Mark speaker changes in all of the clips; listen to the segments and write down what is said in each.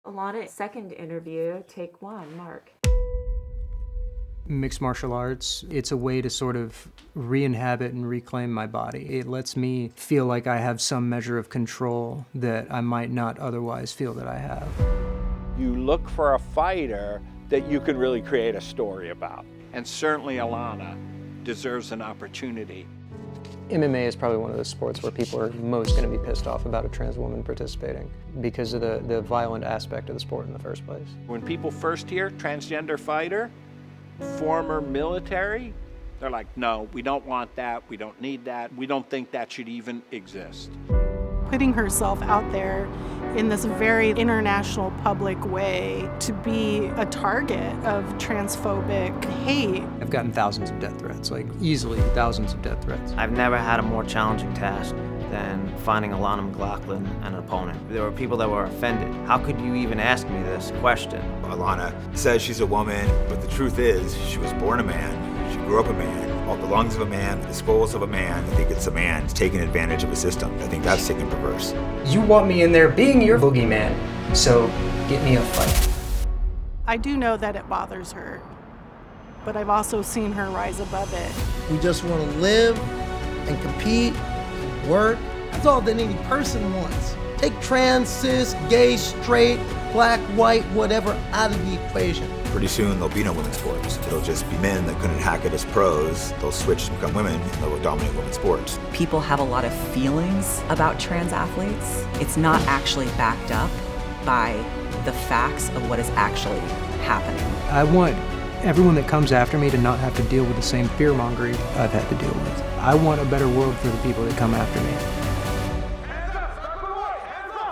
Speaker 1: Alana, second interview, take one, Mark.
Speaker 2: Mixed martial arts, it's a way to sort of re-inhabit and reclaim my body. It lets me feel like I have some measure of control that I might not otherwise feel that I have.
Speaker 3: You look for a fighter that you can really create a story about. And certainly Alana deserves an opportunity.
Speaker 2: MMA is probably one of those sports where people are most going to be pissed off about a trans woman participating because of the violent aspect of the sport in the first place.
Speaker 3: When people first hear transgender fighter, former military, they're like, no, we don't want that, we don't need that, we don't think that should even exist.
Speaker 4: Putting herself out there in this very international public way to be a target of transphobic hate.
Speaker 2: I've gotten thousands of death threats, like easily thousands of death threats.
Speaker 5: I've never had a more challenging task than finding Alana McLaughlin an opponent. There were people that were offended. How could you even ask me this question?
Speaker 6: Alana says she's a woman, but the truth is she was born a man, she grew up a man, all the lungs of a man, the skulls of a man. I think it's a man taking advantage of a system. I think that's sick and perverse.
Speaker 2: You want me in there being your boogeyman, so get me a fight.
Speaker 4: I do know that it bothers her, but I've also seen her rise above it.
Speaker 7: We just want to live and compete, and work. That's all that any person wants. Take trans, cis, gay, straight, black, white, whatever out of the equation.
Speaker 6: Pretty soon there'll be no women's sports. It'll just be men that couldn't hack it as pros. They'll switch to become women and they'll dominate women's sports.
Speaker 8: People have a lot of feelings about trans athletes. It's not actually backed up by the facts of what is actually happening.
Speaker 2: I want everyone that comes after me to not have to deal with the same fear-mongering I've had to deal with. I want a better world for the people that come after me.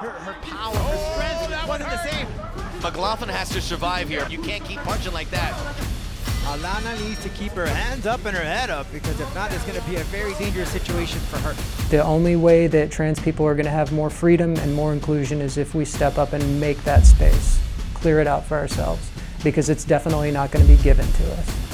Speaker 9: Her power, her strength wasn't the same. McLaughlin has to survive here. You can't keep punching like that.
Speaker 10: Alana needs to keep her hands up and her head up, because if not, it's going to be a very dangerous situation for her.
Speaker 2: The only way that trans people are going to have more freedom and more inclusion is if we step up and make that space, clear it out for ourselves, because it's definitely not going to be given to us.